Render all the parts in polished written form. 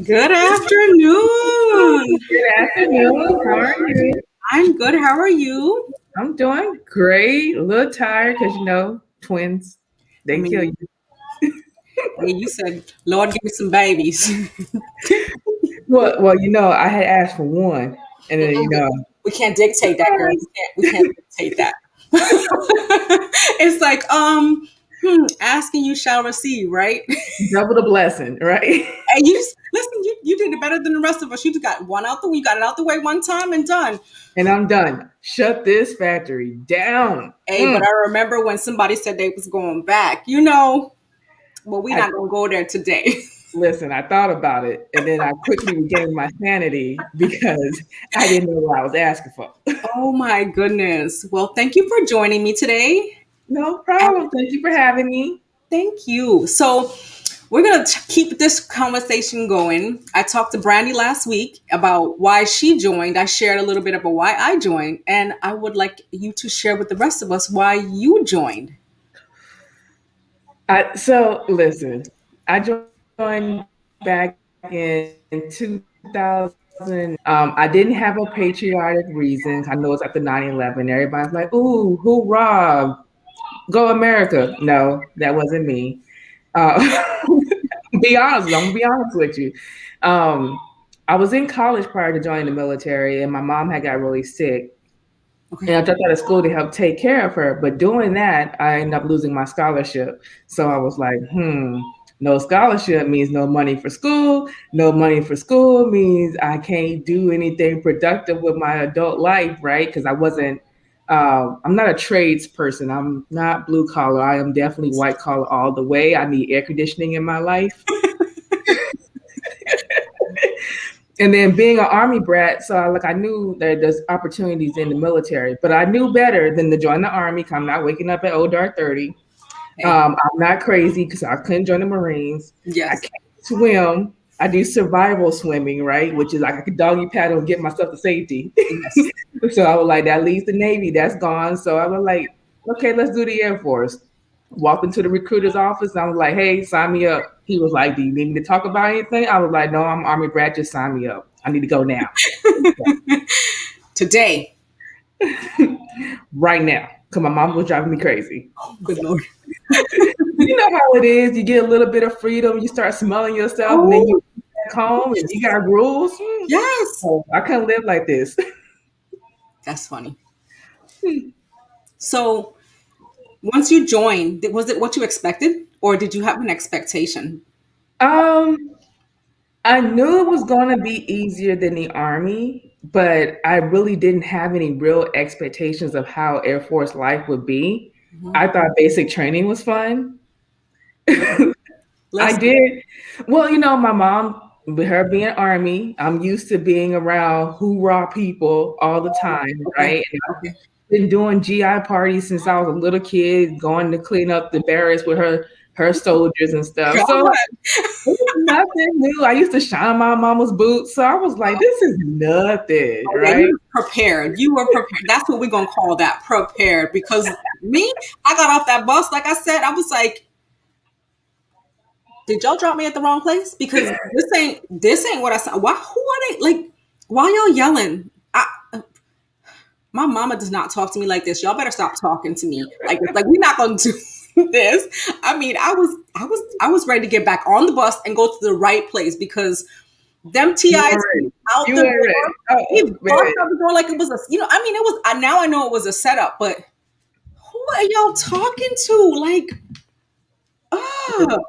Good afternoon. Good afternoon. How are you? I'm good. How are you? I'm doing great. A little tired because twins, I they kill mean, you. hey, you said, Lord, give me some babies. Well, I had asked for one, and then We can't dictate that, girl. We can't dictate that. It's like, asking you shall receive, right? double the blessing, right? And you just listen, you did it better than the rest of us. You just got you got it out the way one time and done. And I'm done. Shut this factory down. Hey, but I remember when somebody said they was going back, well, we're I, not gonna go there today. listen, I thought about it, and then I quickly regained my sanity because I didn't know what I was asking for. Oh my goodness. Well, thank you for joining me today. No And problem. Thank you for having me. thank you. So, we're going to keep this conversation going. I talked to Brandy last week about why she joined. I shared a little bit about why I joined, and I would like you to share with the rest of us why you joined. So listen, I joined back in 2000. I didn't have a patriotic reason. I know it's after 9/11. Everybody's like, "Ooh, hoorah, go America!" No, that wasn't me. Uh, be honest. I'm gonna be honest with you. Um, I was in college prior to joining the military, and my mom had got really sick. Okay. And I dropped out of school to help take care of her. But doing that, I ended up losing my scholarship. So I was like, no scholarship means no money for school. No money for school means I can't do anything productive with my adult life, right? Because I'm not a trades person. I'm not blue collar. I am definitely white collar all the way. I need air conditioning in my life. And then being an army brat, so I knew that there's opportunities in the military, but I knew better than to join the army. Cause I'm not waking up at old dark 30. I'm not crazy because I couldn't join the Marines. I Yes. can't swim. I do survival swimming, right? Which is like I could doggy paddle and get myself to safety. Yes. So I was like, that leaves the Navy, that's gone. So I was like, okay, let's do the Air Force. Walked into the recruiter's office and I was like, hey, sign me up. He was like, do you need me to talk about anything? I was like, no, I'm Army brat, just sign me up. I need to go now. Today. Right now. Because my mom was driving me crazy. Oh, good Lord. You know how it is. You get a little bit of freedom, you start smelling yourself, and then you back home and you got rules. Yes. Oh, I couldn't live like this. That's funny. So, once you joined, was it what you expected, or did you have an expectation? Um, I knew it was going to be easier than the Army, but I really didn't have any real expectations of how Air Force life would be. Mhm. I thought basic training was fun. I Listen. did. Well, my mom, with her being Army, I'm used to being around hoorah people all the time, Okay. right? And Okay. I've been doing GI parties since I was a little kid, going to clean up the barracks with her her soldiers and stuff. So like, God. it was nothing new. I used to shine my mama's boots, so I was like, this is nothing, Oh, yeah, you right? were prepared. You were prepared. That's what we're gonna call that, prepared. Because me, I got off that bus, like I said, I was like, did y'all drop me at the wrong place? Because this ain't what I said. Why who are they like why y'all yelling? My mama does not talk to me like this. Y'all better stop talking to me like this. Like we're not gonna do this. I mean, I was ready to get back on the bus and go to the right place because them You TIs weren't came ready. out You the weren't door. ready. Oh He man. burst out the door like it was a, I mean, it was. Now I know it was a setup, but who are y'all talking to? Like,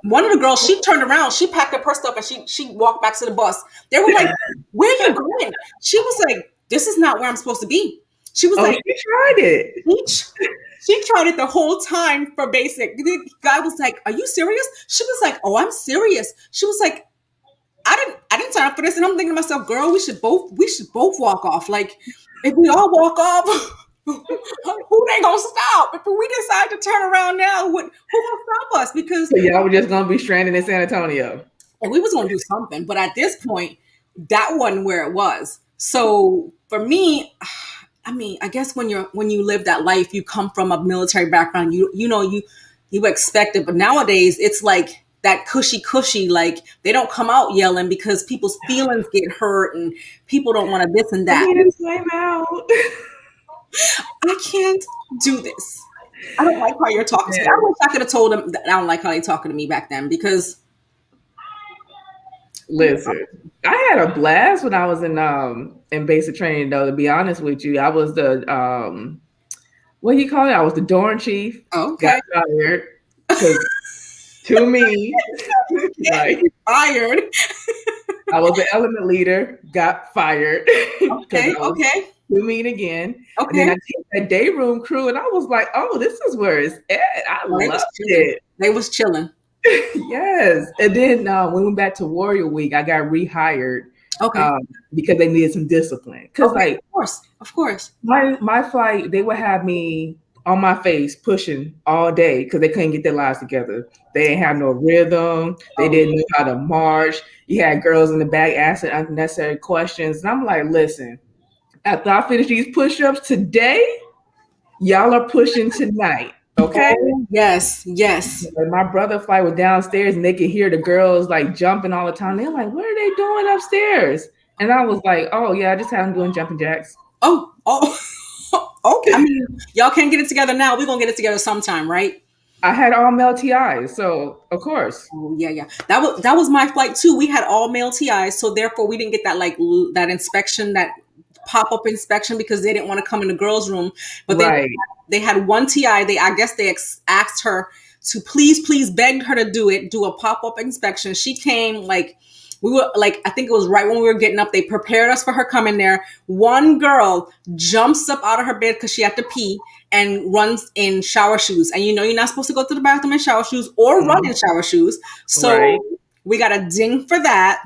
one of the girls, she turned around, she packed up her stuff, and she walked back to the bus. They were like, "Where are you going?" She was like, "This is not where I'm supposed to be." She was Oh, like, she tried it. she tried it the whole time for basic. The guy was like, "Are you serious?" She was like, "Oh, I'm serious." She was like, I didn't sign up for this." And I'm thinking to myself, "Girl, we should both walk off. Like, if we all walk off, who they gonna stop? If we decide to turn around now, who gonna stop us? Because So y'all were just gonna be stranded in San Antonio. we was gonna do something, but at this point, that wasn't where it was. So for me, I mean, I guess when you live that life, you come from a military background. You expect it, but nowadays it's like that cushy. Like they don't come out yelling because people's feelings get hurt and people don't want to this and I that. need a time out. I can't do this. I don't like how you're talking to me. I wish I could have told them that I don't like how they talking to me back then because Listen, I had a blast when I was in basic training though, to be honest with you. I was the what do you call it? I was the dorm chief, got okay, fired because too mean. Right. fired. I was the element leader, got fired because Okay, I was okay, too mean again. And then okay. I came to that day room crew and I was like, oh, this is where it's at. I Well, they loved was chilling. it. They was chilling. Yes. And then when we went back to Warrior Week, I got rehired Okay. um, because they needed some discipline. Because Okay. like Of course. Of course. my flight, they would have me on my face pushing all day because they couldn't get their lives together. They didn't have no rhythm. They Oh, didn't know how to march. You had girls in the back asking unnecessary questions. And I'm like, listen, after I finish these push-ups today, y'all are pushing tonight. Okay. oh yes. Yes. Like my brother flight was downstairs and they could hear the girls like jumping all the time. They're like, what are they doing upstairs? And I was like, oh yeah, I just have them doing jumping jacks. Oh, oh. Okay. I mean, y'all can't get it together now. We're gonna get it together sometime, right? I had all male TIs, so of course. Oh yeah, yeah. That was my flight too. We had all male TIs, so therefore we didn't get that like that inspection, that pop up inspection because they didn't want to come in the girls' room. But then Right. they had one TI. I guess they asked her to please begged her to do a pop up inspection. She came like we were like I think it was right when we were getting up. They prepared us for her coming there. One girl jumps up out of her bed because she had to pee and runs in shower shoes. And you're not supposed to go to the bathroom in shower shoes or run in Mhm. shower shoes. Right. So we got a ding for that.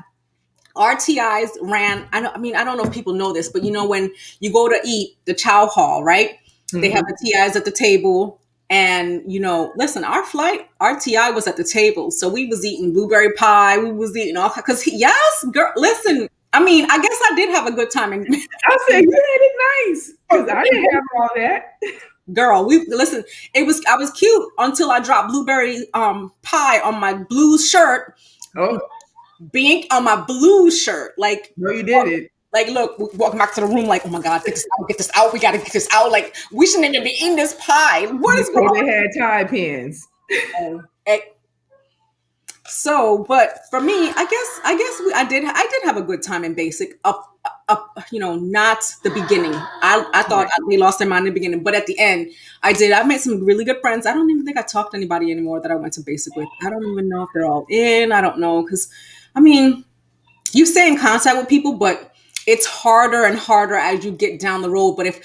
RTIs ran. I don't know if people know this, but when you go to eat the chow hall, right? They have Mhm. the TIs at the table. And listen, our flight, our TI was at the table. So we was eating blueberry pie. We was eating all because yes, girl, listen. I mean, I guess I did have a good time. I said, you had it nice because I didn't have all that. Girl, we listen. I was cute until I dropped blueberry pie on my blue shirt, Oh, bink on my blue shirt. no, you did it. Look, we walking back to the room like, oh my god, get this out. We gotta get this out. Like, we shouldn't even be eating this pie. What is Before wrong? they had tie pins. Eh, So, but for me, I did have a good time in basic up, not the beginning. I thought Right. they lost their mind in the beginning, but at the end, I did. I made some really good friends. I don't even think I talked to anybody anymore that I went to basic with. I don't even know if they're all in. I don't know because, I mean, you stay in contact with people, but it's harder and harder as you get down the road. But if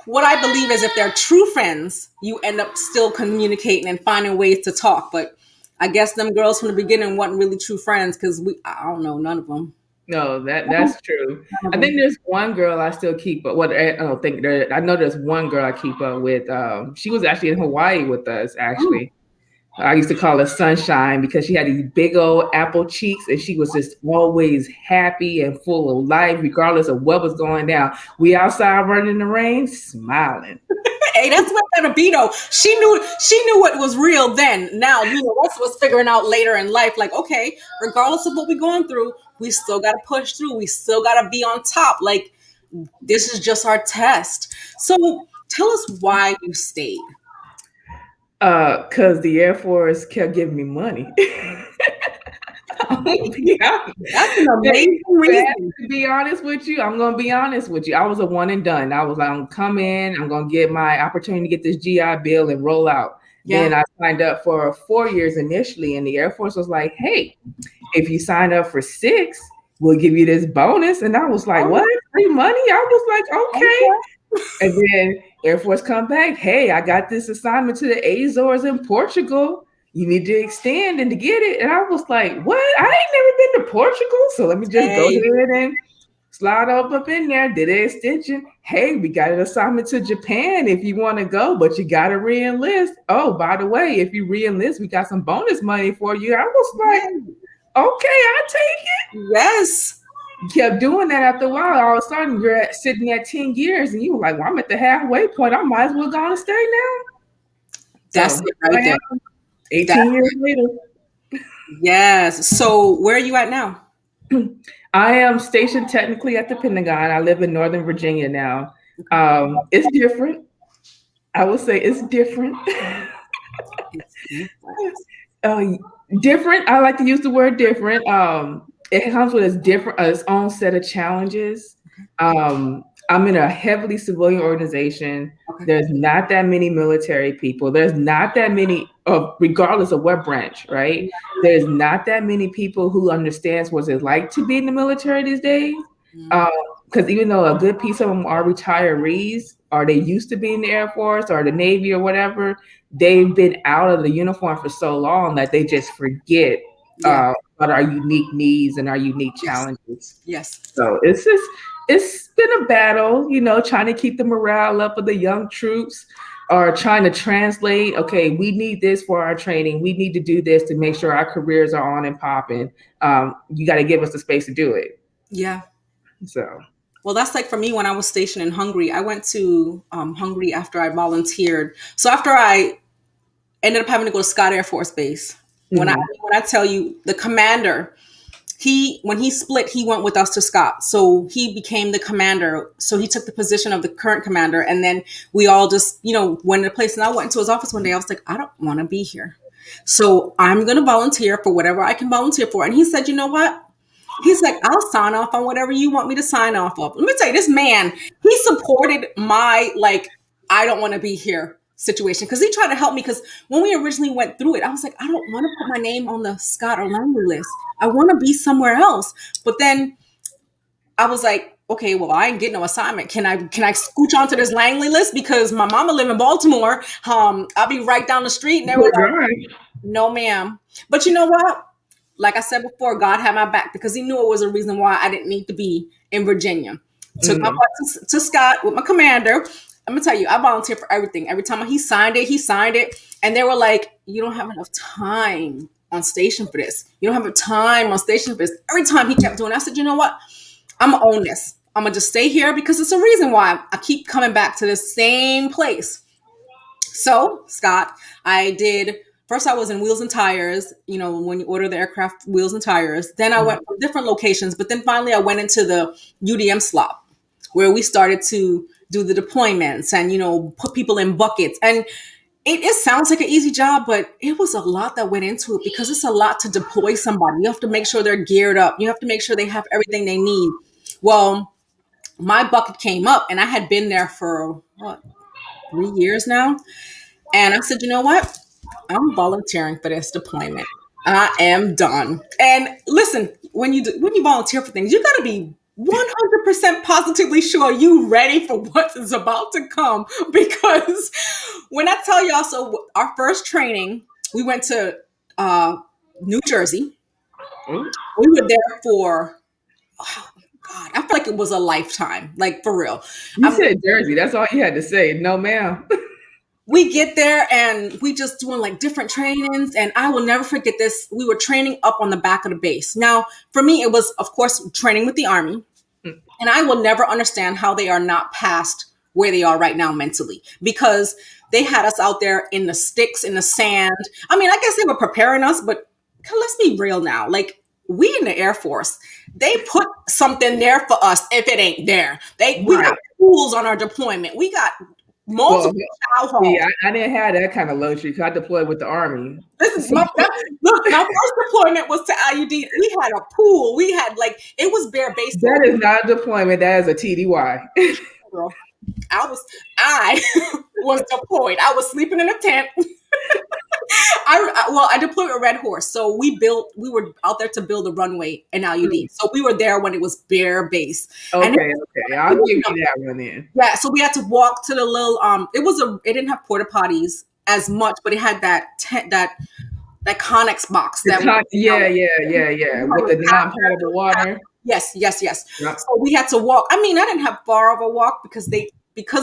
what I believe is if they're true friends, you end up still communicating and finding ways to talk. But I guess them girls from the beginning wasn't really true friends because I don't know, none of them. No, None that's true. of I think them. there's one girl I still keep up. What I don't think there. I know there's one girl I keep up with. She was actually in Hawaii with us Oh, actually. I used to call her Sunshine because she had these big old apple cheeks and she was just always happy and full of life, regardless of what was going down. We outside running in the rain, smiling. Hey, that's what gonna be though. She knew what was real then. Now, us was figuring out later in life, like, okay, regardless of what we're going through, we still gotta push through. We still gotta be on top. Like, this is just our test. So tell us why you stayed. Because the Air Force kept giving me money. I'm gonna be honest. That's an Hey, amazing to reason. be honest with you, I'm gonna be honest with you. I was a one and done. I was like, I'm gonna come in, I'm gonna get my opportunity to get this GI Bill and roll out. Yeah. Then I signed up for 4 years initially, and the Air Force was like, hey, if you sign up for 6, we'll give you this bonus. And I was like, Oh, what? Free money? I was like, okay. okay. And then Air Force come back, hey, I got this assignment to the Azores in Portugal. You need to extend and to get it. And I was like, what? I ain't never been to Portugal. So let me just go Hey, ahead and slide up in there, did an extension. Hey, we got an assignment to Japan if you want to go, but you got to re-enlist. Oh, by the way, if you re-enlist, we got some bonus money for you. I was like, yeah. okay, I'll take it. Yes. Kept doing that after a while. All of a sudden, you're sitting at 10 years and you were like, well, I'm at the halfway point. I might as well go and stay now. That's So it here right I there. am, That 18 years later. yes. So where are you at now? I am stationed technically at the Pentagon. I live in Northern Virginia now. It's different. I would say it's different. It's different. uh, Different. I like to use the word different. It comes with its own set of challenges. I'm in a heavily civilian organization. Okay. There's not that many military people. There's not that many, regardless of what branch, right? There's not that many people who understands what it's like to be in the military these days. Mm, Because even though a good piece of them are retirees, or they used to be in the Air Force or the Navy or whatever, they've been out of the uniform for so long that they just forget yeah. about our unique needs and our unique Yes. challenges. Yes. So it's been a battle, trying to keep the morale up of the young troops or trying to translate, okay, we need this for our training. We need to do this to make sure our careers are on and popping. You got to give us the space to do it. Yeah. So, Well, that's like for me when I was stationed in Hungary. I went to Hungary after I volunteered. So after I ended up having to go to Scott Air Force Base, when I mhm. when I tell you the commander, he when he split, he went with us to Scott. So he became the commander. So he took the position of the current commander, and then we all just went to place. And I went into his office one day. I was like, I don't want to be here, so I'm going to volunteer for whatever I can volunteer for. And he said, you know what? He's like, I'll sign off on whatever you want me to sign off of. Let me tell you, this man, he supported my, like, I don't want to be here situation because he tried to help me. Because when we originally went through it, I was like, I don't want to put my name on the Scott or Langley list. I want to be somewhere else. But then I was like, okay, well, I ain't getting no assignment. Can I scooch onto this Langley list because my mama live in Baltimore? I'll be right down the street, and they were Poor like, guy. no, ma'am. But you know what? Like I said before, God had my back because He knew it was a reason why I didn't need to be in Virginia. Took my Mhm. butt to Scott with my commander. I'm gonna tell you, I volunteer for everything. Every time he signed it, and they were like, "You don't have enough time on station for this. You don't have enough time on station for this." Every time he kept doing it, I said, "You know what? I'm gonna own this. I'm gonna just stay here because it's a reason why I keep coming back to the same place." So, Scott, I did first I was in wheels and tires, when you order the aircraft wheels and tires. Then I Mhm. went from different locations, but then finally I went into the UDM slot where we started to do the deployments and put people in buckets. And it sounds like an easy job, but it was a lot that went into it because it's a lot to deploy somebody. You have to make sure they're geared up. You have to make sure they have everything they need. Well, my bucket came up and I had been there for what, 3 years now. And I said, you know what? I'm volunteering for this deployment. I am done. And listen, when you volunteer for things, you got to be 100% positively sure you ready for what is about to come. Because when I tell y'all, so our first training, we went to uh, New Jersey. Ooh. We were there for, oh God, I feel like it was a lifetime, like for real. You I'm said Jersey. That's all you had to say. No, ma'am. we get there and we just doing like different trainings, and I will never forget this. We were training up on the back of the base. Now, for me, it was of course training with the Army, Mm. and I will never understand how they are not past where they are right now mentally, because they had us out there in the sticks, in the sand. I mean, I guess they were preparing us, but let's be real now. Like, we in the Air Force, they put something there for us if it ain't there. We got Right. pools on our deployment. We got Well, multiple chow see, halls. I didn't have that kind of luxury because I deployed with the Army. Listen, So look, my first deployment was to IUD. We had a pool. We had like, it was bare base that for is not a deployment. That is a TDY. girl. I was deployed. I was sleeping in a tent. I deployed a Red Horse, so we were out there to build a runway in IUD. Mm. So we were there when it was bare base, and Okay, okay. I'll give you that one then. yeah. So we had to walk to the little it didn't have porta potties as much, but it had that tent that Connex box that was, Yeah, yeah, yeah, yeah. With the non-potable water. yes, yes, yes. Yep. So we had to walk. I mean, I didn't have far of a walk because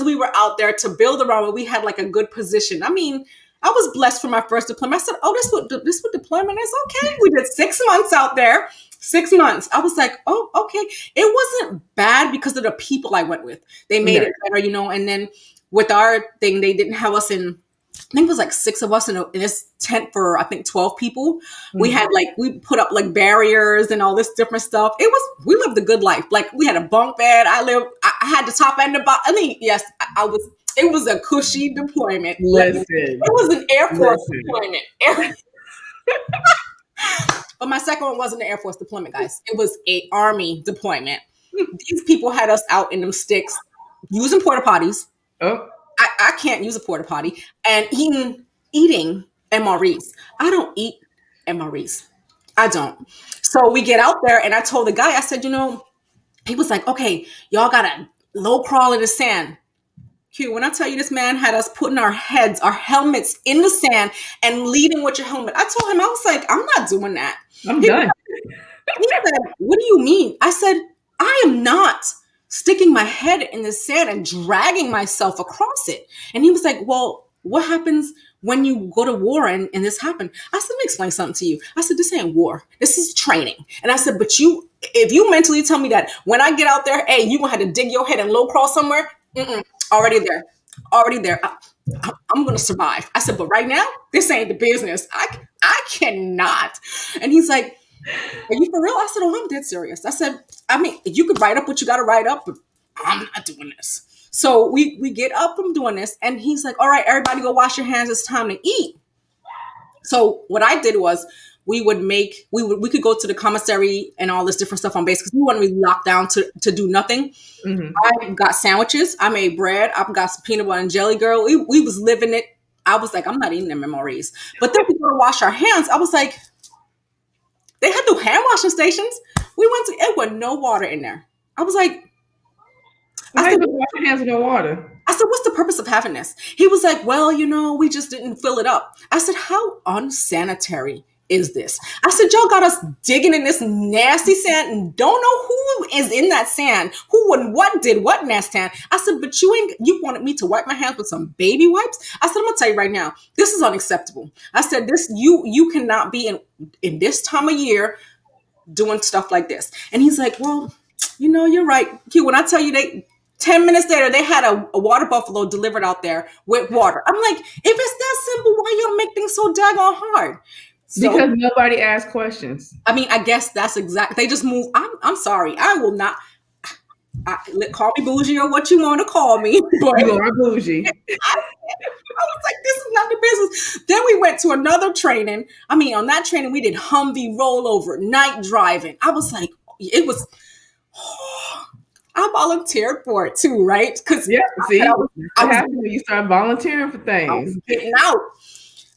we were out there to build a runway. We had like a good position. I mean, I was blessed for my first deployment. I said, "Oh, this what deployment is." Okay, we did 6 months out there. 6 months. I was like, "Oh, okay." It wasn't bad because of the people I went with. They made No. it better, you know. And then with our thing, they didn't have us in. I think it was like six of us in this tent for I think 12 people. We Mhm. had like we put up like barriers and all this different stuff. We lived a good life. Like we had a bunk bed. I had the top and the bottom. I mean, yes, I was. It was a cushy deployment. Listen, It was an Air Force listen. deployment. But my second one wasn't an Air Force deployment, guys. It was a Army deployment. These people had us out in them sticks using porta potties. Oh, I can't use a porta potty, and eating MREs. I don't eat MREs. I don't. So we get out there, and I told the guy, I said, he was like, okay, y'all gotta low crawl in the sand. Q, when I tell you this man had us putting our helmets in the sand and leading with your helmet, I told him, I was like, I'm not doing that. I'm He done. he said, "What do you mean?" I said, "I am not sticking my head in the sand and dragging myself across it." And he was like, "Well, what happens when you go to war and this happened?" I said, "Let me explain something to you." I said, "This ain't war. This is training." And I said, "But if you mentally tell me that when I get out there, hey, you gonna have to dig your head and low crawl somewhere, already there, already there. I'm gonna survive." I said, "But right now, this ain't the business. I cannot." And he's like, "Are you for real?" I said, "Oh, I'm dead serious." I said, "I mean, you could write up what you got to write up, but I'm not doing this." So we get up from doing this, and he's like, "All right, everybody, go wash your hands. It's time to eat." So what I did was we could go to the commissary and all this different stuff on base because we weren't really locked down to do nothing. Hmm. I got sandwiches. I made bread. I've got some peanut butter and jelly, girl. We was living it. I was like, I'm not eating them memories. But then we go to wash our hands. I was like, they had the hand washing stations. We went to it with no water in there. I was like, Well, I how you said, gonna wash your hands with no water? what's the purpose of having this? He was like, well, we just didn't fill it up. I said, how unsanitary is this? I said, y'all got us digging in this nasty sand and don't know who is in that sand, who and what did what in that sand. I said, but you wanted me to wipe my hands with some baby wipes? I said, I'm gonna tell you right now, this is unacceptable. I said, this you cannot be in this time of year doing stuff like this. And he's like, well, you're right. Q, when I tell you 10 minutes later, they had a water buffalo delivered out there with water. I'm like, if it's that simple, why y'all make things so daggone hard? So, Because nobody asked questions. I mean, I guess that's exact. They just move. I'm sorry. I will not. Call me bougie or what you want to call me. But You are bougie. I was like, this is not the business. Then we went to another training. I mean, on that training, we did Humvee rollover, night driving. I was like, it was, I volunteered for it too, right? Because Yeah, see, I what was, happens when you start volunteering for I things? was getting out.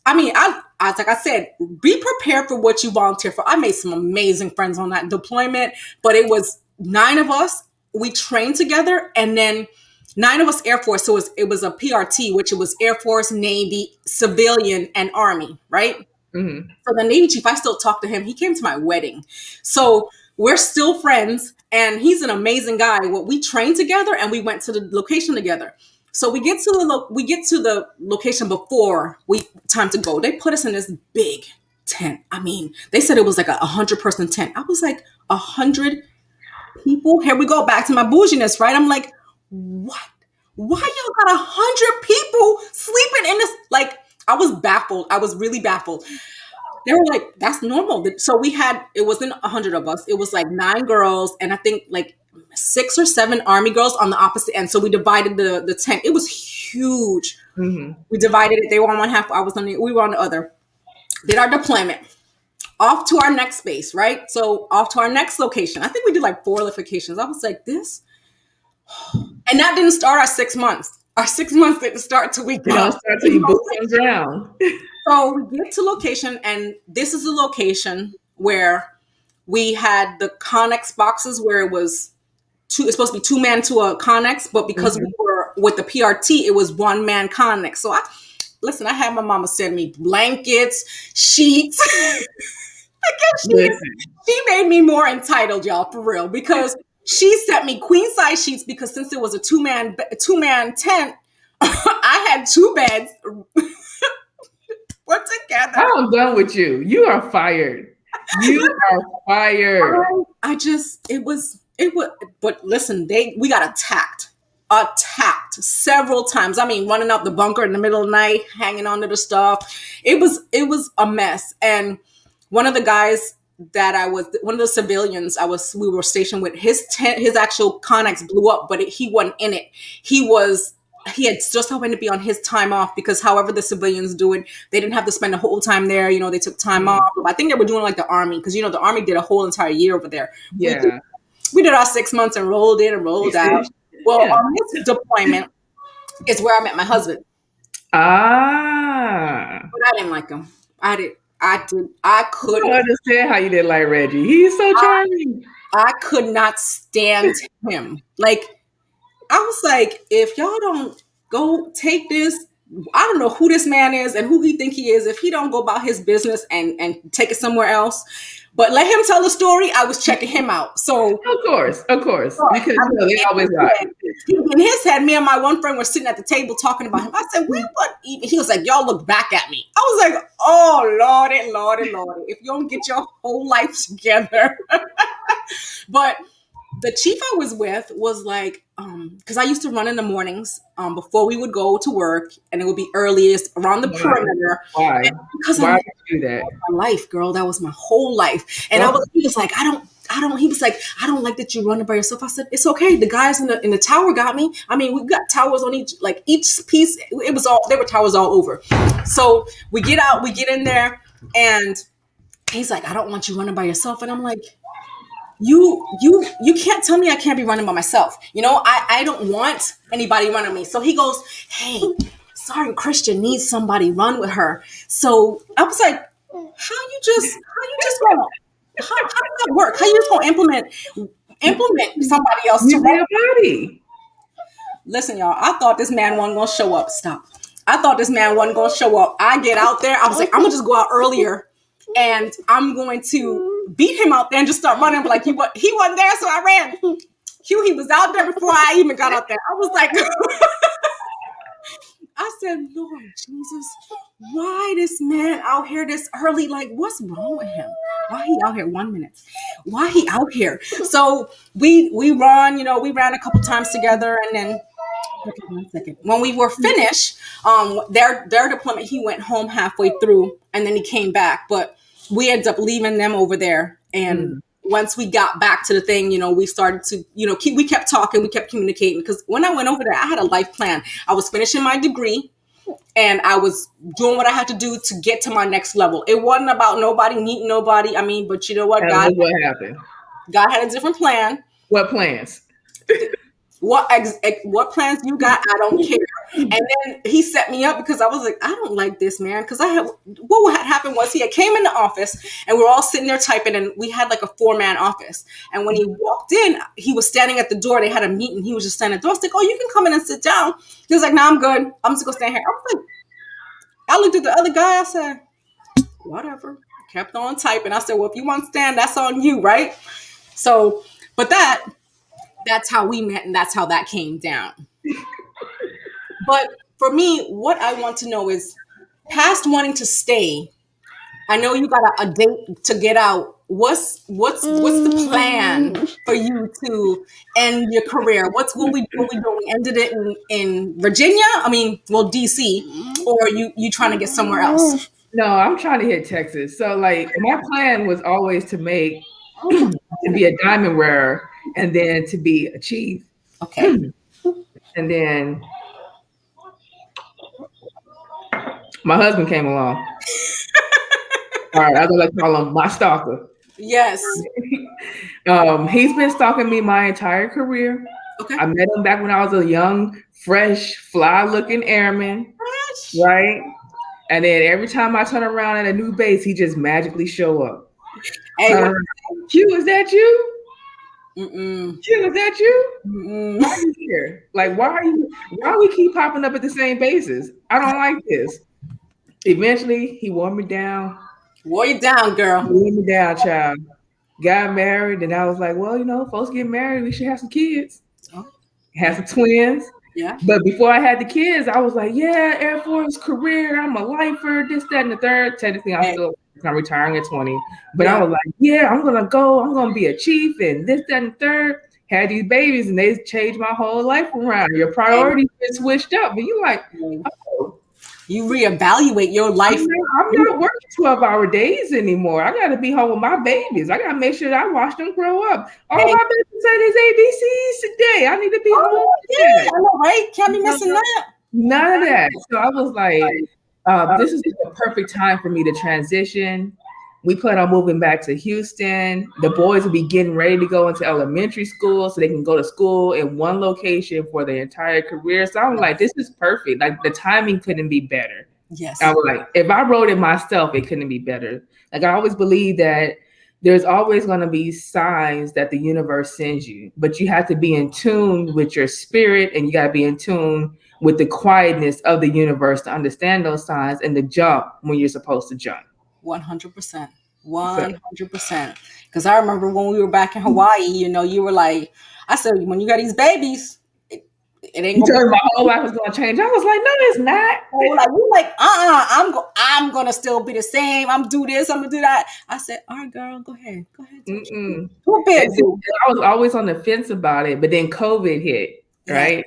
I mean, like I said, be prepared for what you volunteer for. I made some amazing friends on that deployment, but it was 9 of us. We trained together, and then 9 of us Air Force. So it was a PRT, which it was Air Force, Navy, civilian, and Army, right? Hmm. So the Navy chief, I still talk to him. He came to my wedding. So we're still friends, and he's an amazing guy. Well, we trained together and we went to the location together. So we get to the location before we time to go. They put us in this big tent. I mean, they said it was like 100-person tent. I was like, 100 people? Here we go back to my bouginess, right? I'm like, what? Why y'all got 100 people sleeping in this? Like, I was baffled. I was really baffled. They were like, that's normal. So we had, it wasn't 100 of us. It was like 9 girls and I think like 6 or 7 army girls on the opposite end. So we divided the tent. It was huge. Mm-hmm. We divided it. They were on one half. I was on the, we were on the other. Did our deployment. Off to our next base, right? So off to our next location. I think we did like 4 locations. I was like, this, and that didn't start our 6 months. Our 6 months didn't start till we You don't got. start till you boots on the ground. So we get to location, and this is the location where we had the Connex boxes where it was two. It's supposed to be 2 man to a Connex, but because we Mm-hmm. were with the PRT, it was 1 man Connex. So I listen. I had my mama send me blankets, sheets. I guess Listen. she made me more entitled, y'all, for real, because she sent me queen size sheets because since it was a 2 man tent, I had 2 beds put together. I'm done with you. You are fired. You are fired. I just it was but listen, we got attacked several times. I mean, running out the bunker in the middle of the night, hanging onto the stuff. It was a mess. And one of the guys that I was one of the civilians we were stationed with, his tent, his actual Connex blew up, but he wasn't in it. He had just happened to be on his time off because however the civilians do it, they didn't have to spend the whole time there. They took time off. I think they were doing like the army because the army did a whole entire year over there. Yeah. We did our 6 months and rolled in and rolled out. Well, Yeah. on this deployment is where I met my husband. Ah. But I didn't like him. I I don't understand how you didn't like Reggie. He's so charming. I could not stand him. Like, I was like, if y'all don't go take this, I don't know who this man is and who he think he is. If he don't go about his business and take it somewhere else, but let him tell the story. I was checking him out. So Of course, because they always lie. in his head, me and my one friend were sitting at the table talking about him. I said, "We what?" He was like, "Y'all look back at me." I was like, "Oh Lordy, Lordy, Lordy! If you don't get your whole life together." But the chief I was with was like, because I used to run in the mornings before we would go to work, and it would be earliest around the perimeter. Why? Because Why would you do that? my life, girl. That was my whole life. And he was like, he was like, I don't like that you running by yourself. I said, it's okay. The guys in the tower got me. I mean, we've got towers on each piece. There were towers all over. So we get out, we get in there, and he's like, I don't want you running by yourself. And I'm like, you can't tell me I can't be running by myself. I don't want anybody running me. So he goes, hey, sorry, Christian needs somebody run with her. So I was like, how you just gonna how does that work? How you just gonna implement somebody else to You run? need a body. Listen, y'all, I thought this man wasn't gonna show up. Stop. I thought this man wasn't gonna show up. I get out there, I was like, I'm gonna just go out earlier and I'm going to beat him out there and just start running. Like he wasn't there, so I ran. He was out there before I even got out there. I was like, I said, Lord Jesus, why this man out here this early? Like, what's wrong with him? Why he out here 1 minute? Why he out here? So we run, we ran a couple times together, and then okay, 1 second. When we were finished, their deployment, he went home halfway through, and then he came back. But we ended up leaving them over there, and once we got back to the thing, we started to, we kept talking, we kept communicating. Because when I went over there, I had a life plan. I was finishing my degree, and I was doing what I had to do to get to my next level. It wasn't about nobody meeting nobody. I mean, but you know what, What happened? God had a different plan. What plans? What plans you got? I don't care. And then he set me up because I was like, I don't like this man. Because what had happened was he had came in the office and we were all sitting there typing, and we had like a 4-man office. And when he walked in, he was standing at the door. They had a meeting. He was just standing at the door. I was like, oh, you can come in and sit down. He was like, no, I'm good. I'm just gonna stand here. I was like, I looked at the other guy. I said, whatever. Kept on typing. I said, well, if you want to stand, that's on you, right? So, but that's how we met, and that's how that came down. But for me, what I want to know is past wanting to stay. I know you got a date to get out. What's the plan for you to end your career? What we doing? We ended it in Virginia? I mean, well, DC, or you trying to get somewhere else? No, I'm trying to hit Texas. So like my plan was always to make to be a diamond wearer and then to be a chief. Okay. And then my husband came along. All right, I'm gonna call him my stalker. Yes. He's been stalking me my entire career. Okay. I met him back when I was a young, fresh, fly-looking airman, right? And then every time I turn around at a new base, he just magically show up. Hey, Turn what? around. Q, is that you? Mm-mm. Q, is that you? Mm-mm. Why are you here? Like, why are you? Why we keep popping up at the same bases? I don't like this. Eventually, he wore me down. Wore you down, He girl. wore me down, child. Got married, and I was like, well, folks get married, we should have some kids. Oh, Have yeah, some twins. yeah, But before I had the kids, I was like, yeah, Air Force career, I'm a lifer, this, that, and the third. Technically, hey, I'm retiring at 20. But I yeah, was like, yeah, I'm gonna be a chief and this, that, and the third. Had these babies and they changed my whole life around. Your hey, priorities been switched up. And you like, hey. oh, You reevaluate your life. I'm not working 12-hour days anymore. I gotta be home with my babies. I gotta make sure that I watch them grow up. Oh, Hey, my baby said his ABCs today. I need to be home oh with that. yeah, I know, right? Can't be missing that. None of that. So I was like, this is the perfect time for me to transition. We plan on moving back to Houston. The boys will be getting ready to go into elementary school so they can go to school in one location for their entire career. So I'm like, this is perfect. Like the timing couldn't be better. I Yes, was like, if I wrote it myself, it couldn't be better. Like I always believe that there's always going to be signs that the universe sends you, but you have to be in tune with your spirit and you got to be in tune with the quietness of the universe to understand those signs and to jump when you're supposed to jump. 100%, So 100%. Because I remember when we were back in Hawaii, you were like, I said, when you got these babies, it ain't you gonna be. told me my whole life was going to change. I was like, no, it's not. Like you like, I'm gonna still be the same. I'm do this, I'm gonna do that. I said, all right, girl, go ahead, do what you do. Mm-mm. Do a big And see, do. I was always on the fence about it, but then COVID hit, Yes, right?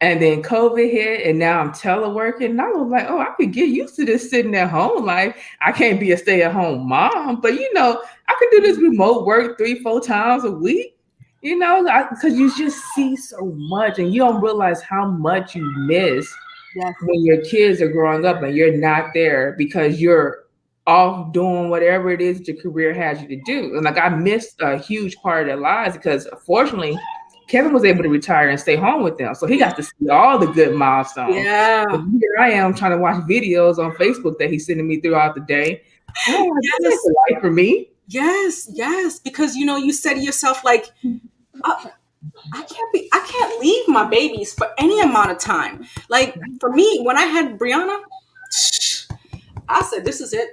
And then COVID hit, and now I'm teleworking. And I was like, oh, I could get used to this sitting at home life. I can't be a stay at home mom, but I could do this remote work 3-4 times a week, because you just see so much and you don't realize how much you miss yes, when your kids are growing up and you're not there because you're off doing whatever it is that your career has you to do. And like I missed a huge part of their lives because fortunately, Kevin was able to retire and stay home with them. So he got to see all the good milestones. But yeah, here I am trying to watch videos on Facebook that he's sending me throughout the day. And I'm like, this ain't yes, the life for me. yes. Because you said to yourself like, uh, I can't leave my babies for any amount of time. Like for me, when I had Brianna, I said, this is it.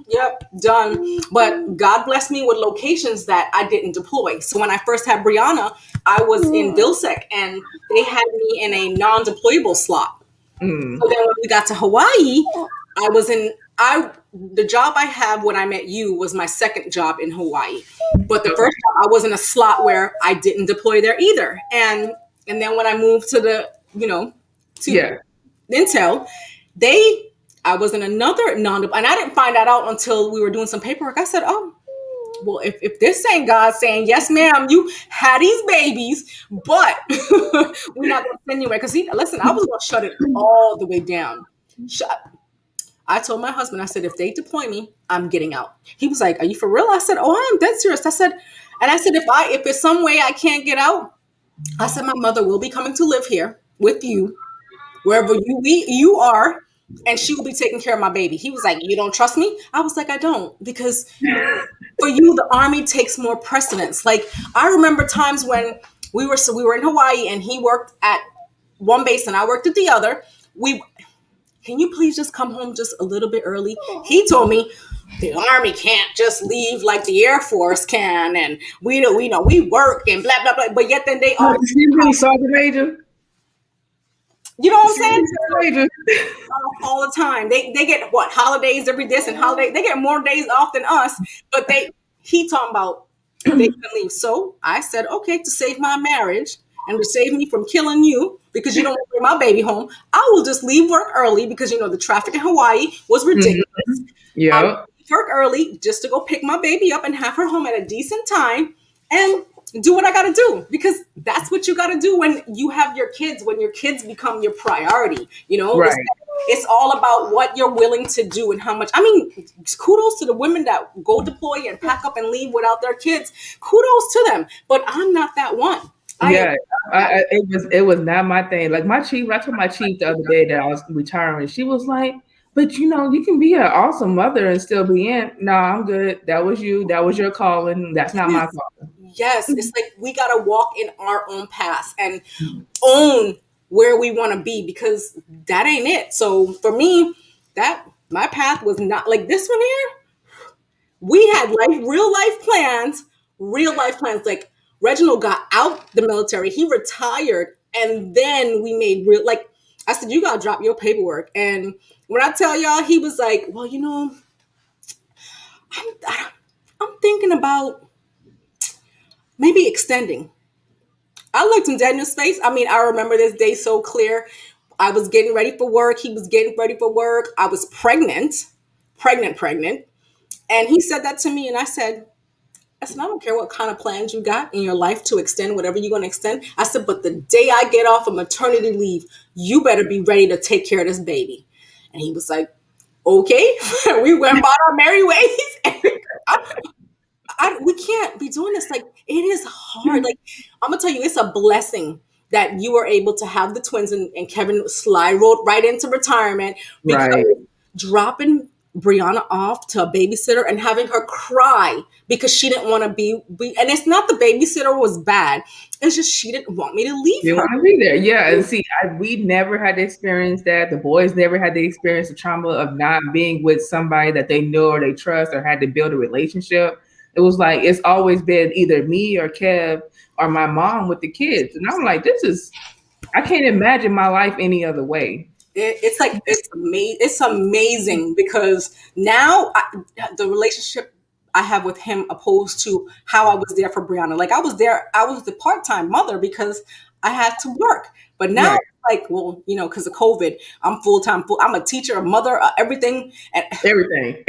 Yep, done. But God blessed me with locations that I didn't deploy. So when I first had Brianna, I was in Vilsec and they had me in a non deployable slot. Mm, So then when we got to Hawaii, I was in, the job I have when I met you was my second job in Hawaii. But the okay. first job, I was in a slot where I didn't deploy there either. And then when I moved to to Yeah. Intel, they I was in another non and I didn't find that out until we were doing some paperwork. I said, oh, well, if this ain't God saying, yes, ma'am, you had these babies, but we're not gonna send you away. Because listen, I was gonna shut it all the way down. Shut I told my husband, I said, if they deploy me, I'm getting out. He was like, are you for real? I said, oh, I'm dead serious. I said, if there's some way I can't get out, I said, my mother will be coming to live here with you wherever you are, and she will be taking care of my baby. He was like, you don't trust me? I was like, I don't, because for you, the army takes more precedence. Like I remember times when we were in Hawaii and he worked at one base and I worked at the other. We Can you please just come home just a little bit early? He told me the army can't just leave like the Air Force can, and we know we work and blah blah blah. But yet then they No, always excuse me, Sergeant Major. You know what I'm saying? Serious outrageous. All the time. They get what holidays every this and holiday. They get more days off than us, but he talking about they can leave. So I said, okay, to save my marriage and to save me from killing you because you don't want to bring my baby home, I will just leave work early because the traffic in Hawaii was ridiculous. Mhm. I would Yep. leave work early just to go pick my baby up and have her home at a decent time and do what I got to do because that's what you got to do when you have your kids, when your kids become your priority. Right. It's all about what you're willing to do and how much. I mean, kudos to the women that go deploy and pack up and leave without their kids. Kudos to them. But I'm not that one. I am Yeah, it was not my thing. Like my chief, I told my chief the other day that I was retiring. She was like, "But you can be an awesome mother and still be in." No, I'm good. That was you. That was your calling. That's not my Yes, it's like we got to walk in our own path and own where we want to be because that ain't it. So for me, that my path was not like this one here. We had real life plans. Like Reginald got out the military, he retired, and then we made real like I said, you gotta drop your paperwork. And when I tell y'all, he was like, well, I'm thinking about maybe extending. I looked him dead in his face. I mean, I remember this day so clear. I was getting ready for work. He was getting ready for work. I was pregnant. And he said that to me, and I said, I don't care what kind of plans you got in your life to extend whatever you're going to extend. I said, but the day I get off of maternity leave, you better be ready to take care of this baby. And he was like, okay. We went about our merry ways. We can't be doing this. Like, it is hard. fault. Like, I'm gonna tell you, it's a blessing that you were able to have the twins and Kevin slide rolled right into retirement because Right. dropping Brianna off to a babysitter and having her cry because she didn't want to be and it's not the babysitter was bad. It's just she didn't want me to leave They her. want to be there. Yeah. And see, we never had to experience that. The boys never had to experience the trauma of not being with somebody that they know or they trust or had to build a relationship. It was like, it's always been either me or Kev or my mom with the kids. And I'm like, I can't imagine my life any other way. It's like it's amazing because now the relationship I have with him opposed to how I was there for Brianna. Like I was the part-time mother because I had to work. But now Right. it's like, well, because of COVID, I'm full-time, I'm a teacher, a mother, everything. And Everything.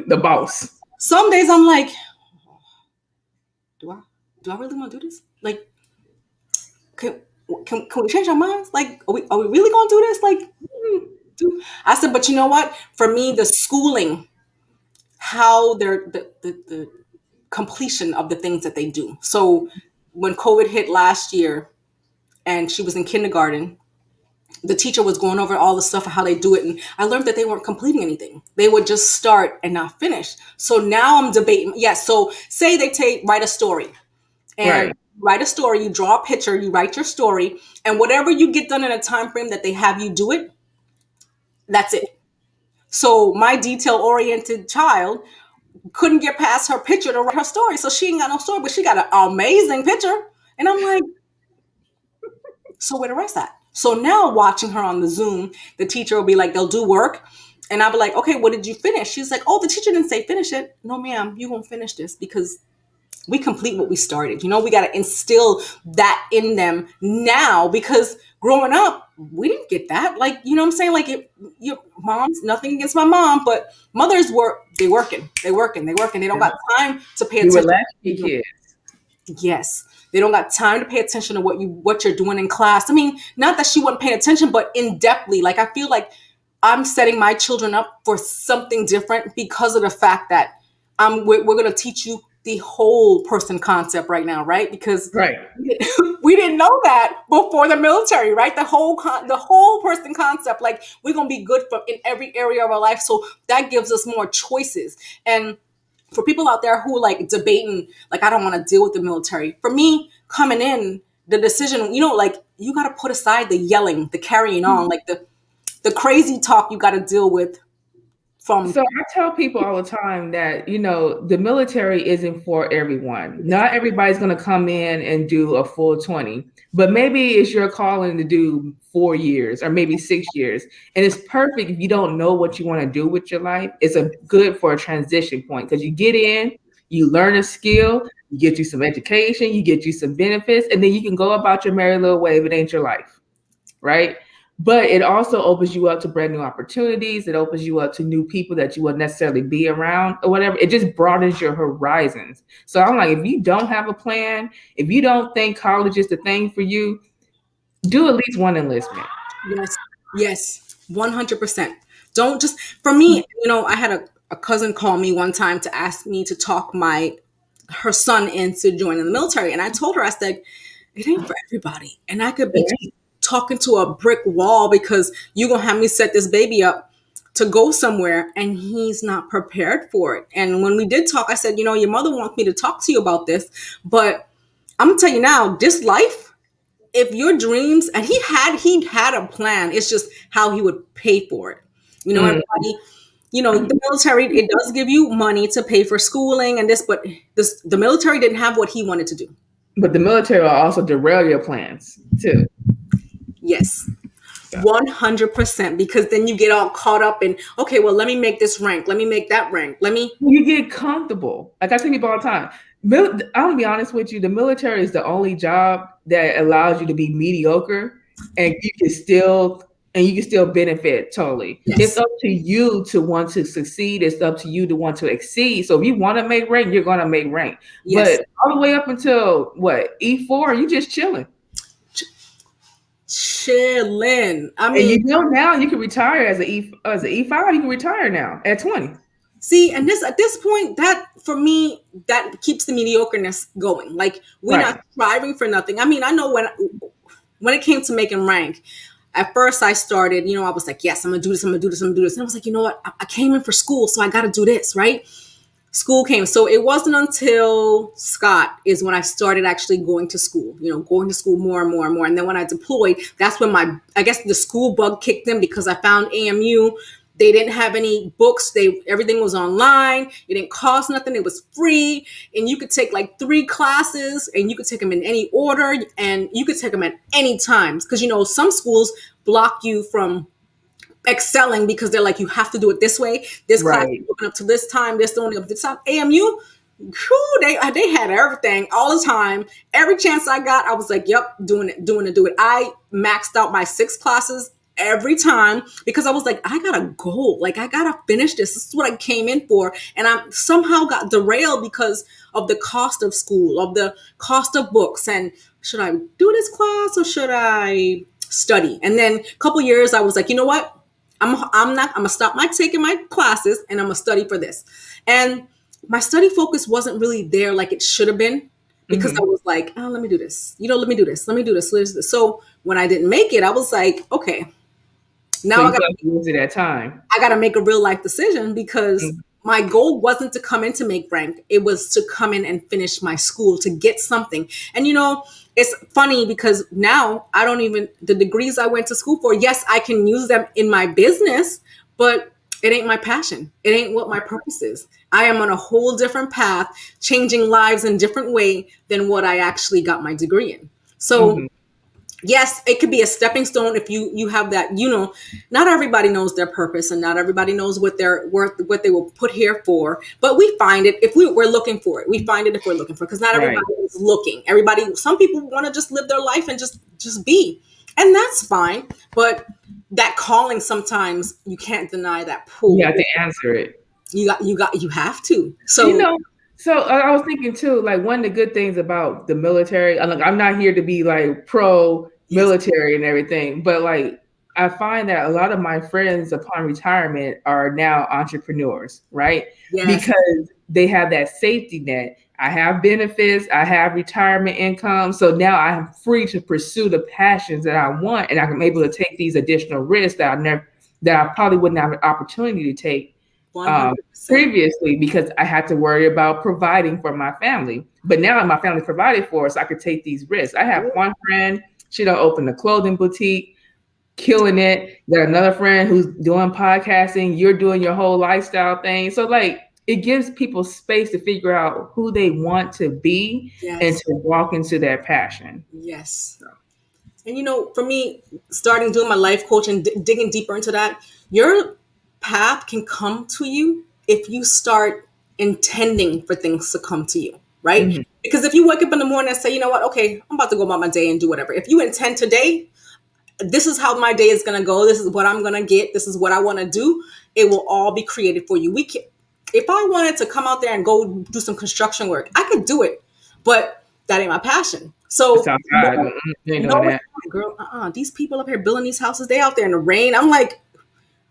The boss. some days I'm like, do I do I really want to do this? Like, can can we change our minds? Like, are we really gonna do this? Like, I said, but you know what? For me, the schooling, how they're the completion of the things that they do. So when COVID hit last year and she was in kindergarten, the teacher was going over all the stuff of how they do it, and I learned that they weren't completing anything. They would just start and not finish. So now I'm debating. Yes. So say they write a story and Right. write a story. You draw a picture. You write your story, and whatever you get done in a time frame that they have you do it, that's it. So my detail oriented child couldn't get past her picture to write her story. So she ain't got no story, but she got an amazing picture. And I'm like, so where the rest at? So now watching her on the Zoom, the teacher will be like, they'll do work. And I'll be like, okay, what did you finish? She's like, oh, the teacher didn't say finish it. No, ma'am, you won't finish this because we complete what we started. We got to instill that in them now because growing up, we didn't get that. Like, you know what I'm saying? Like, your moms, nothing against my mom, but mothers they working. They don't got time to pay We were attention. latchkey kids. Yes. They don't got time to pay attention to what you're doing in class. I mean, not that she wasn't paying attention, but in depthly. Like I feel like I'm setting my children up for something different because of the fact that we're going to teach you the whole person concept right now, right? Because Right. we didn't know that before the military, right? The whole person concept. Like we're going to be good in every area of our life, so that gives us more choices. And for people out there who like debating, like I don't want to deal with the military. For me, coming in, the decision, like you got to put aside the yelling, the carrying on, like the crazy talk you got to deal with from. So I tell people all the time that, the military isn't for everyone. Not everybody's going to come in and do a full 20, but maybe it's your calling to do 4 years or maybe 6 years. And it's perfect if you don't know what you want to do with your life. It's a good for a transition point because you get in, you learn a skill, you get you some education, you get you some benefits, and then you can go about your merry little way if it ain't your life, right? But it also opens you up to brand new opportunities. It opens you up to new people that you wouldn't necessarily be around or whatever. It just broadens your horizons. So I'm like, if you don't have a plan, if you don't think college is the thing for you, do at least one enlistment. Yes, yes, 100%. Don't just, for me, I had a cousin call me one time to ask me to talk her son into joining the military. And I told her, I said, it ain't for everybody. And I could be talking to a brick wall because you're going to have me set this baby up to go somewhere and he's not prepared for it. And when we did talk, I said, your mother wants me to talk to you about this, but I'm going to tell you now, this life, if your dreams, and he had a plan, it's just how he would pay for it. Everybody, the military, it does give you money to pay for schooling and this, but the military didn't have what he wanted to do. But the military will also derail your plans too. Yes. 100%, because then you get all caught up in, okay, well, let me make this rank, let me make that rank, you get comfortable. Like I tell people all the time, I'm gonna be honest with you, the military is the only job that allows you to be mediocre and you can still benefit totally. Yes. It's up to you to want to succeed. It's up to you to want to exceed. So if you want to make rank, you're gonna make rank. Yes. But all the way up until what, E4, you just chilling. Chilling. I And mean, now you can retire as an E5. You can retire now at 20. see, and at this point, that for me, that keeps the mediocreness going. Like, we're Right. not striving for nothing. I mean, I know when it came to making rank, at first I started, I was like, yes, I'm gonna do this, I'm gonna do this, I'm gonna do this. And I was like, you know what? I came in for school, so I gotta do this, right? School came. So it wasn't until Scott is when I started actually going to school, going to school more and more and more. And then when I deployed, that's when I guess the school bug kicked in, because I found AMU. They didn't have any books. Everything was online. It didn't cost nothing. It was free. And you could take like 3 classes and you could take them in any order and you could take them at any times. Because, some schools block you from excelling because they're like, you have to do it this way. This class is open up to this time. This only up to this time. AMU, whew, they had everything all the time. Every chance I got, I was like, yep, doing it. I maxed out my 6 classes every time because I was like, I got a goal. Like, I got to finish this. This is what I came in for. And I somehow got derailed because of the cost of school, of the cost of books. And should I do this class or should I study? And then a couple years, I was like, you know what? I'm gonna stop taking my classes and I'm gonna study for this. And my study focus wasn't really there like it should have been, because I was like, oh, let me do this. Let me do this. Let me do this. So when I didn't make it, I was like, okay, now So you got to use it at time. I got to make a real life decision, because my goal wasn't to come in to make rank. It was to come in and finish my school, to get something. And it's funny because now I don't even, the degrees I went to school for, yes, I can use them in my business, but it ain't my passion. It ain't what my purpose is. I am on a whole different path, changing lives in a different way than what I actually got my degree in. So yes, it could be a stepping stone if you have that, not everybody knows their purpose and not everybody knows what they're worth, what they will put here for. But we find it if we're looking for it. We find it if we're looking for it, because not everybody is looking. Some people want to just live their life and just be. And that's fine. But that calling, sometimes you can't deny that pull. You have to answer it. You have to. So So I was thinking too, like one of the good things about the military, I'm not here to be like pro military and everything, but like I find that a lot of my friends upon retirement are now entrepreneurs, right? yes. Because they have that safety net. I have benefits, I have retirement income. So now I'm free to pursue the passions that I want, and I'm able to take these additional risks that I probably wouldn't have an opportunity to take 100%. previously, because I had to worry about providing for my family. But now my family provided for us, so I could take these risks. I have one friend, she don't open a clothing boutique, killing it. You got another friend who's doing podcasting. You're doing your whole lifestyle thing. So like it gives people space to figure out who they want to be and Yes. to walk into their passion. Yes. And for me, starting doing my life coach and digging deeper into that, your path can come to you if you start intending for things to come to you, right? Mhm. Because if you wake up in the morning and say, you know what, okay, I'm about to go about my day and do whatever. If you intend today, this is how my day is going to go. This is what I'm going to get. This is what I want to do. It will all be created for you. We can, if I wanted to come out there and go do some construction work, I could do it, but that ain't my passion. It's So outside. You ain't doing no, that. girl, these people up here building these houses, they out there in the rain. I'm like,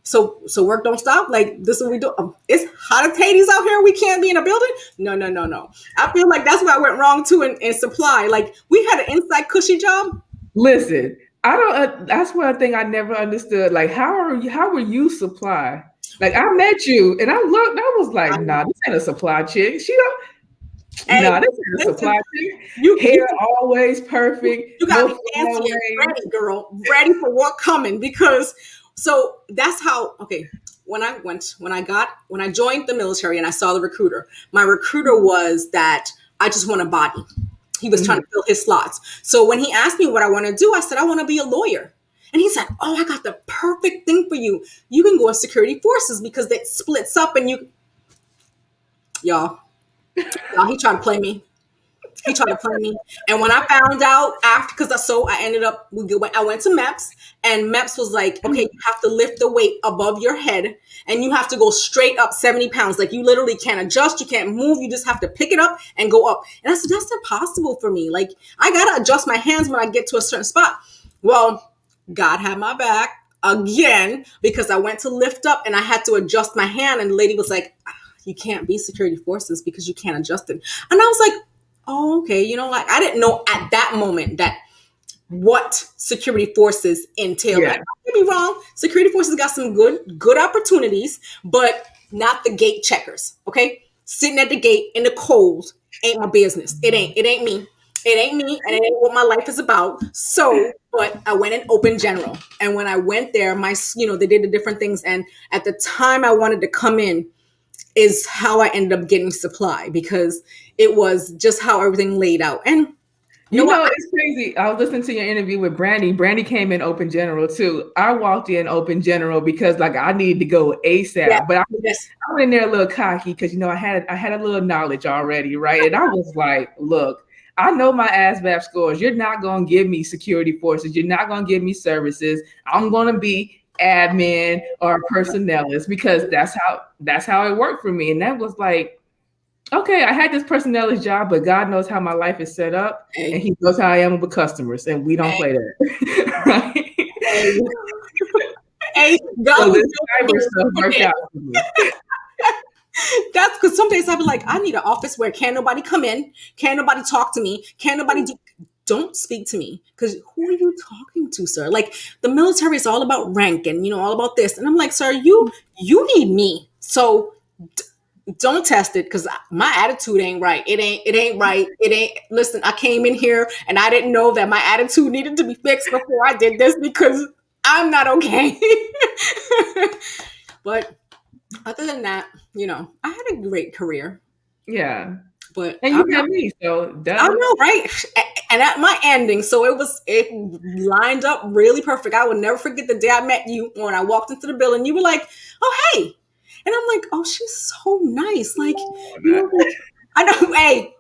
so work don't stop. Like this is what we do. It's hot as Hades out here. We can't be in a building. No, no, no, no. I feel like that's where I went wrong too in supply. Like we had an inside cushy job. Listen, I don't. That's one thing I never understood. Like, how were you supply? Like, I met you, and I looked. I was like, nah, this ain't a supply chick. She don't. Hey, Nah, this ain't a listen, supply chick. you Hair you always perfect. you got No me fancy and flyaways. ready, girl, ready for what coming. Because so that's how. Okay, when I joined the military and I saw the recruiter, my recruiter was that I just want a body. He was trying Mhm. to fill his slots. So when he asked me what I want to do, I said I want to be a lawyer. And he said, "Oh, I got the perfect thing for you. You can go in security forces because that splits up and y'all, he tried to play me. He tried to play me. And when I found out after, because I ended up, I went to MEPS, and MEPS was like, okay, you have to lift the weight above your head and you have to go straight up 70 pounds. Like you literally can't adjust, you can't move, you just have to pick it up and go up. And I said, that's impossible for me. Like I got to adjust my hands when I get to a certain spot. Well, God had my back again because I went to lift up and I had to adjust my hand. And the lady was like, you can't be security forces because you can't adjust it. And I was like, oh, okay. Like I didn't know at that moment that what security forces entail. Yeah, Like, don't get me wrong, security forces got some good opportunities, but not the gate checkers. Okay, sitting at the gate in the cold ain't my business. It ain't me. It ain't me, and it ain't what my life is about. So, but I went in open general, and when I went there, they did the different things, and at the time I wanted to come in, is how I ended up getting supply because it was just how everything laid out. And you know you what? know it's crazy. I was listening to your interview with Brandy. Brandy came in open general too. I walked in open general because like I needed to go Yes, ASAP, but yes, I went in there a little cocky because I had a little knowledge already, right? And I was like, look, I know my ASVAB scores. You're not gonna give me security forces. You're not gonna give me services. I'm gonna be admin or personnelist because that's how it worked for me. And that was like, okay, I had this personnelist job, but God knows how my life is set up, and hey, He knows how I am with customers, and we don't hey, play that, right? hey, hey, God So was this building cyber me stuff worked prepared. out for me. That's because some days I'll be like, I need an office where can't nobody come in, can't nobody talk to me, can't nobody do. Don't speak to me because who are you talking to, sir? Like the military is all about rank and all about this, and I'm like, sir, you need me, so don't test it because my attitude ain't right. It ain't right. It ain't. Listen, I came in here and I didn't know that my attitude needed to be fixed before I did this because I'm not okay. But other than that, I had a great career. Yeah, But and you had me, so I duh. know, right? And at my ending, so it lined up really perfect. I would never forget the day I met you when I walked into the building. You were like, "Oh, hey," and I'm like, "Oh, she's so nice." Like, like I know, hey,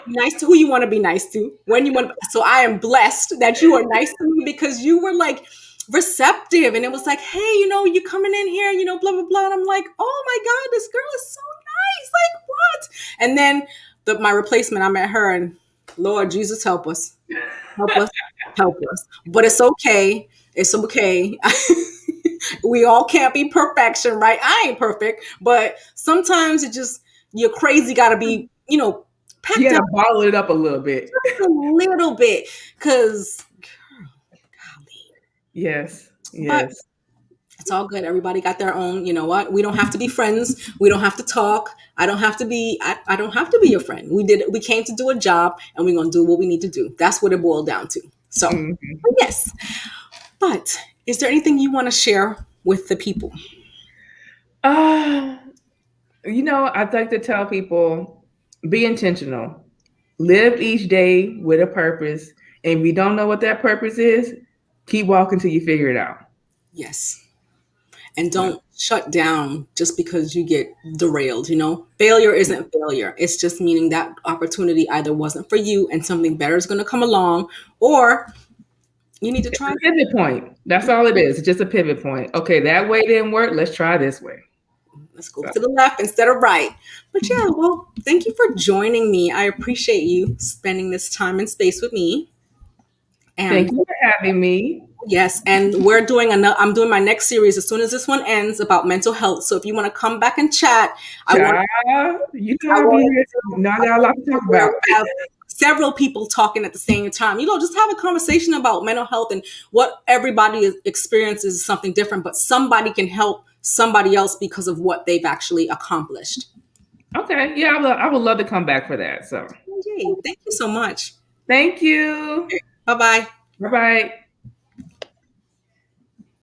nice to who you want to be nice to when you want. So I am blessed that you are nice to me because you were like receptive, and it was like, "Hey, you coming in here, blah blah blah." And I'm like, "Oh my god, this girl is so nice. Like, what?" And then my replacement, I met her, and Lord Jesus, help us, help us, help us. But it's okay. It's okay. We all can't be perfection, right? I ain't perfect, but sometimes it just you're crazy. Got to be, You packed had up to bottle it up a little bit. just a little bit, because golly. Yes, But yes. it's all good. Everybody got their own. You know what? We don't have to be friends. We don't have to talk. I don't have to be. I don't have to be your friend. We came to do a job, and we're gonna do what we need to do. That's what it boiled down to. So Mhm. yes. But Is there anything you want to share with the people? Uh, I'd like to tell people be intentional. Live each day with a purpose. And if you don't know what that purpose is, keep walking till you figure it out. Yes. And Yeah. don't shut down just because you get derailed. Failure isn't failure. It's just meaning that opportunity either wasn't for you and something better is going to come along, or you need to It's try. a pivot point. That's all it is. It's just a pivot point. Okay, that way didn't work. Let's try this way. Let's go So to the left instead of right. But yeah, well, thank you for joining me. I appreciate you spending this time and space with me. thank And you for having me. yes, and I'm doing my next series as soon as this one ends about mental health. So if you want to come back and chat, I want Child, you know I I'll be want here. Now I got a lot to talk where about. we have several people talking at the same time. Just have a conversation about mental health, and what everybody experiences is something different, but somebody can help somebody else because of what they've actually accomplished. Okay, yeah, I would love to come back for that. So Yay. Thank you so much. thank you. Bye bye. Bye bye.